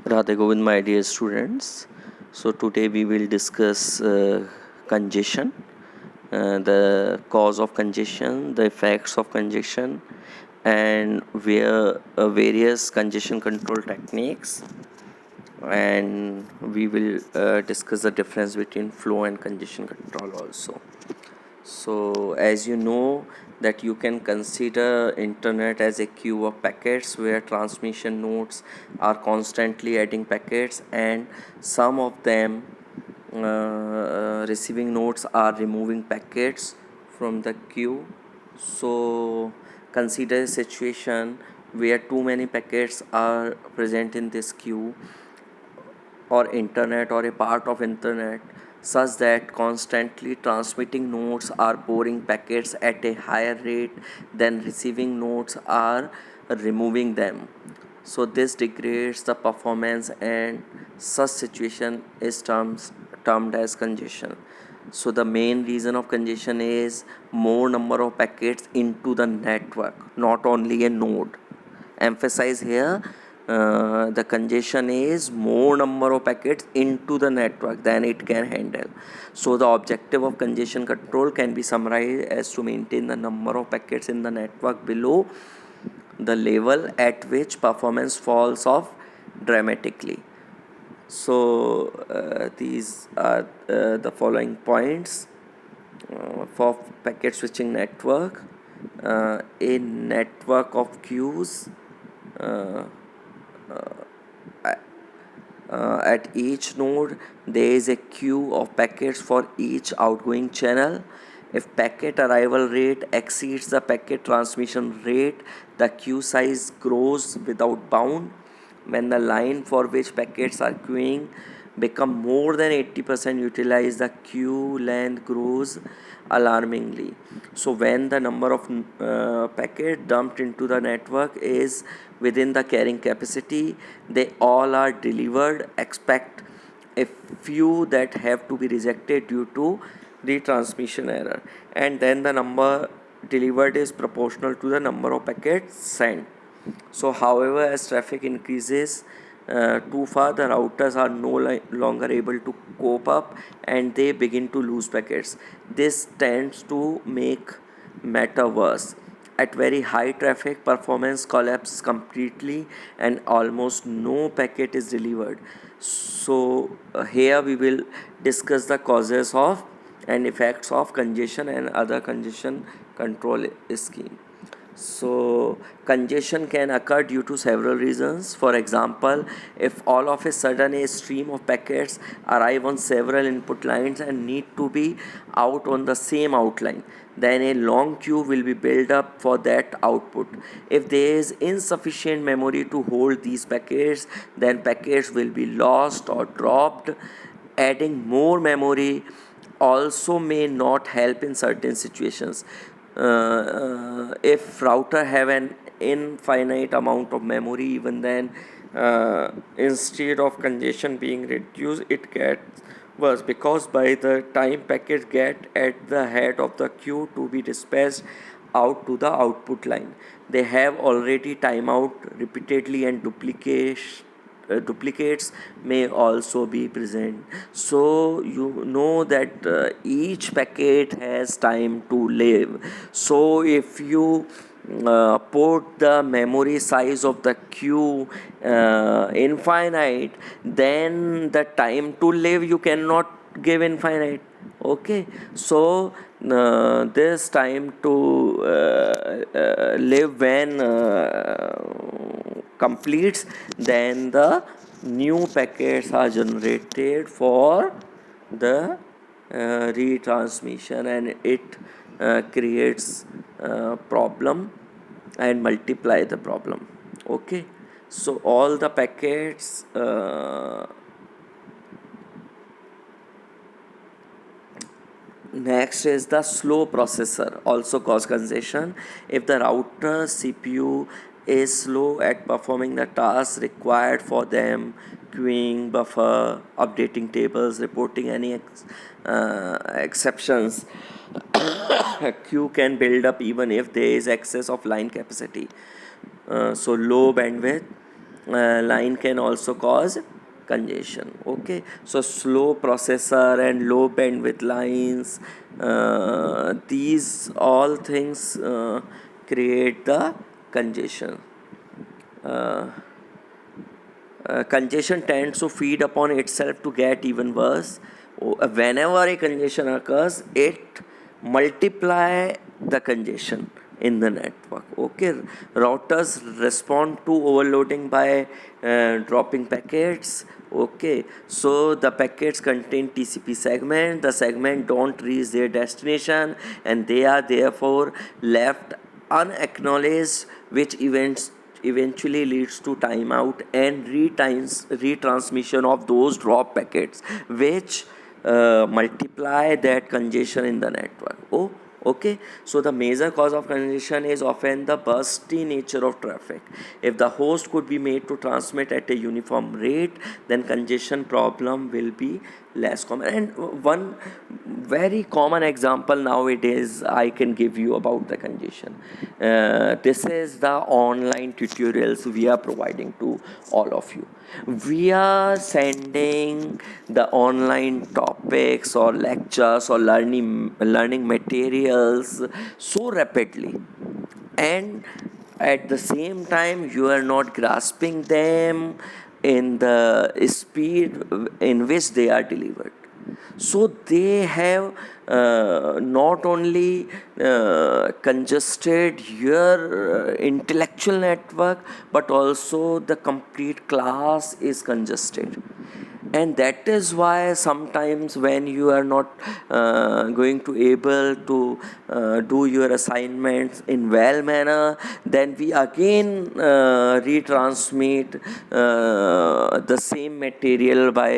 Radhe Govind, my dear students. So today we will discuss congestion, the cause of congestion, the effects of congestion, and where various congestion control techniques. And we will discuss the difference between flow and congestion control also. So as you know that you can consider internet as a queue of packets where transmission nodes are constantly adding packets, and some of them receiving nodes are removing packets from the queue. So consider a situation where too many packets are present in this queue or internet or a part of internet, such that constantly transmitting nodes are pouring packets at a higher rate than receiving nodes are removing them. So this degrades the performance, and such situation is termed as congestion. So the main reason of congestion is more number of packets into the network, not only a node. Emphasize here, the congestion is more number of packets into the network than it can handle. So the objective of congestion control can be summarized as to maintain the number of packets in the network below the level at which performance falls off dramatically. So these are the following points for packet switching network. A network of queues, uh, at each node there is a queue of packets for each outgoing channel. If packet arrival rate exceeds the packet transmission rate, the queue size grows without bound. When the line for which packets are queuing become more than 80% utilized, the queue length grows alarmingly. So when the number of packets dumped into the network is within the carrying capacity, they all are delivered except a few that have to be rejected due to retransmission error, and then the number delivered is proportional to the number of packets sent. So however, as traffic increases too far, the routers are no longer able to cope up and they begin to lose packets. This tends to make matter worse. At very high traffic, performance collapses completely and almost no packet is delivered. So here we will discuss the causes of and effects of congestion and other congestion control scheme. So congestion can occur due to several reasons. For example, if all of a sudden a stream of packets arrive on several input lines and need to be out on the same outline, then a long queue will be built up for that output. If there is insufficient memory to hold these packets, then packets will be lost or dropped. Adding more memory also may not help in certain situations. If router have an infinite amount of memory, even then instead of congestion being reduced, it gets worse, because by the time packets get at the head of the queue to be dispatched out to the output line, they have already timeout repeatedly, and duplicates may also be present. So you know that each packet has time to live. So if you put the memory size of the queue infinite, then the time to live you cannot give infinite. Okay, so this time to live when completes, then the new packets are generated for the retransmission, and it creates problem and multiply the problem. Okay, so all the packets next is the slow processor also cause congestion. If the router CPU is slow at performing the tasks required for them, queuing, buffer, updating tables, reporting any exceptions, queue can build up even if there is excess of line capacity. So low bandwidth line can also cause congestion. Okay, so slow processor and low bandwidth lines, these all things create the congestion. uh, Congestion tends to feed upon itself to get even worse. Whenever a congestion occurs, it multiply the congestion in the network. Okay, routers respond to overloading by dropping packets. Okay, so the packets contain TCP segment. The segment don't reach their destination, and they are therefore left unacknowledged, which eventually leads to timeout and retransmission of those drop packets, which multiply that congestion in the network. Oh, okay. So the major cause of congestion is often the bursty nature of traffic. If the host could be made to transmit at a uniform rate, then congestion problem will be less common. And one very common example nowadays I can give you about the congestion. This is the online tutorials we are providing to all of you. We are sending the online topics or lectures or learning materials so rapidly, and at the same time you are not grasping them in the speed in which they are delivered. So they have not only congested your intellectual network, but also the complete class is congested. And that is why sometimes when you are not going to able to do your assignments in well manner, then we again retransmit the same material by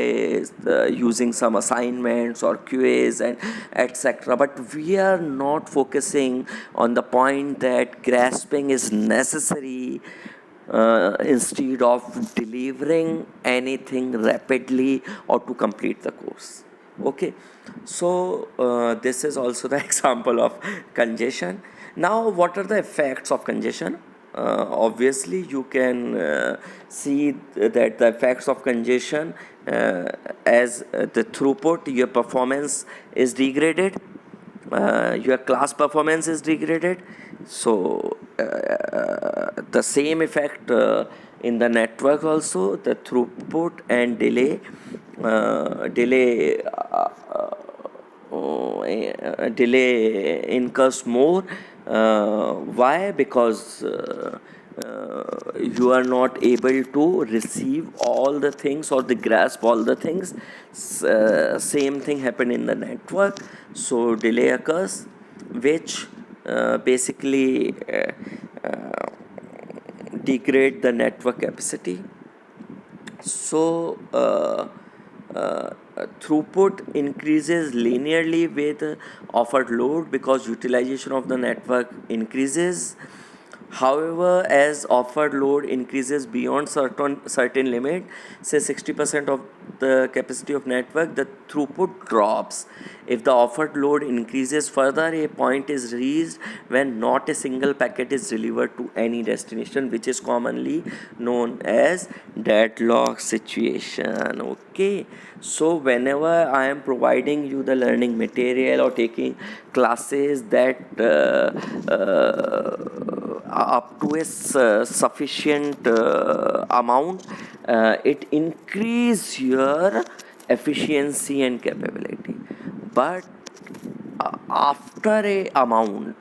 using some assignments or QAs and etc. But we are not focusing on the point that grasping is necessary instead of delivering anything rapidly or to complete the course. Okay, so this is also the example of congestion. Now, what are the effects of congestion? Obviously, you can see that the effects of congestion, as the throughput, your performance is degraded, your class performance is degraded. So the same effect in the network also, the throughput and delay incurs more. Why? Because you are not able to receive all the things or the grasp all the things. Same thing happened in the network, so delay occurs, which basically degrade the network capacity. So throughput increases linearly with offered load because utilization of the network increases. However, as offered load increases beyond certain limit, say 60% of the capacity of network, the throughput drops. If the offered load increases further, a point is reached when not a single packet is delivered to any destination, which is commonly known as deadlock situation. Okay, so whenever I am providing you the learning material or taking classes that up to a sufficient amount, it increase your efficiency and capability. But after a amount,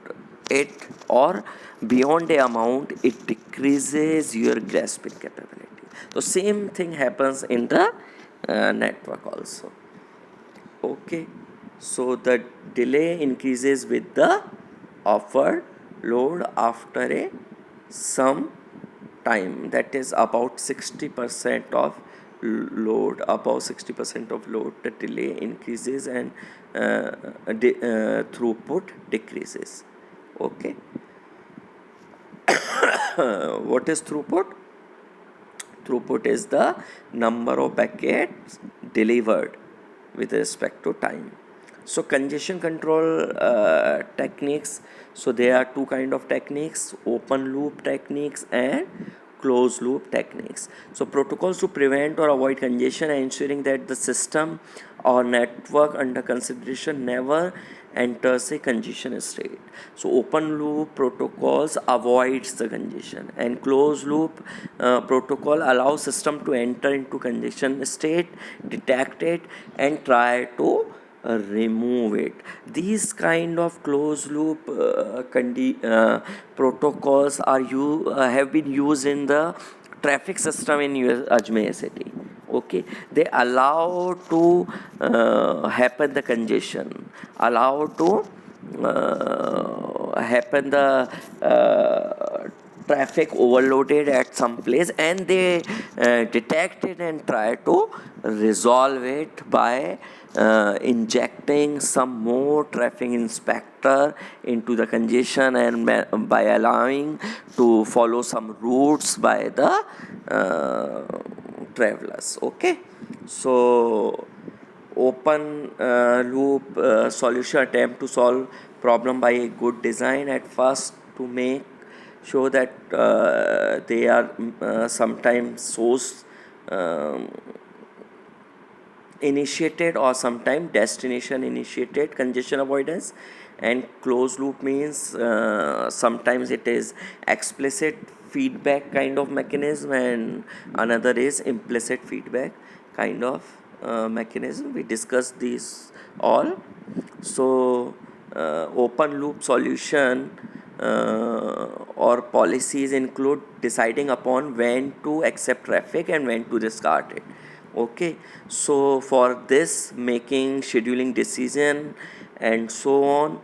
it or beyond a amount, it decreases your grasping capability. So same thing happens in the network also. Okay, so the delay increases with the offered load after a some time, that is about 60% of load. Above 60% of load, the delay increases and throughput decreases. Okay. What is throughput? Throughput is the number of packets delivered with respect to time. So congestion control techniques, so there are two kind of techniques: open loop techniques and closed loop techniques. So protocols to prevent or avoid congestion and ensuring that the system or network under consideration never enters a congestion state. So open loop protocols avoids the congestion, and closed loop protocol allows system to enter into congestion state, detect it, and try to remove it. These kind of closed loop protocols have been used in the traffic system in Ajmer city. Okay, they allow to happen the congestion, allow to happen the traffic overloaded at some place, and they detect it and try to resolve it by injecting some more traffic inspector into the congestion, and by allowing to follow some routes by the travelers. Okay, so open loop solution attempt to solve problem by a good design at first to make sure that they are sometimes source um, initiated or sometimes destination initiated congestion avoidance. And closed loop means sometimes it is explicit feedback kind of mechanism, and another is implicit feedback kind of mechanism. We discussed these all. So open loop solution or policies include deciding upon when to accept traffic and when to discard it. Okay, so for this making scheduling decision and so on,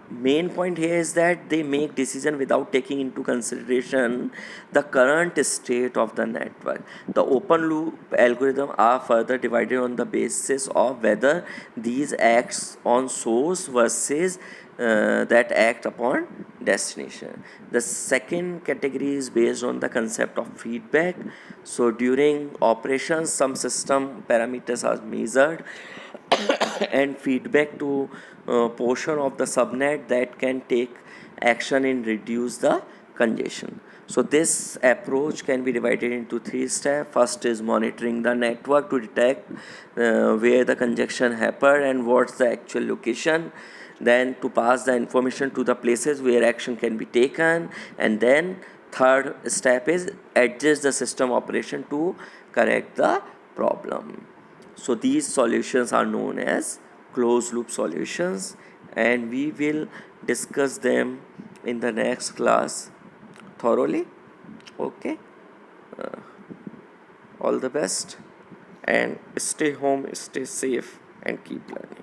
main point here is that they make decision without taking into consideration the current state of the network. The open loop algorithm are further divided on the basis of whether these acts on source versus that act upon destination. The second category is based on the concept of feedback. So during operations, some system parameters are measured and feedback to portion of the subnet that can take action and reduce the congestion. So this approach can be divided into three steps. First is monitoring the network to detect where the congestion happened and what's the actual location. Then to pass the information to the places where action can be taken. And then third step is adjust the system operation to correct the problem. So these solutions are known as closed loop solutions, and we will discuss them in the next class thoroughly. Okay, all the best, and stay home, stay safe, and keep learning.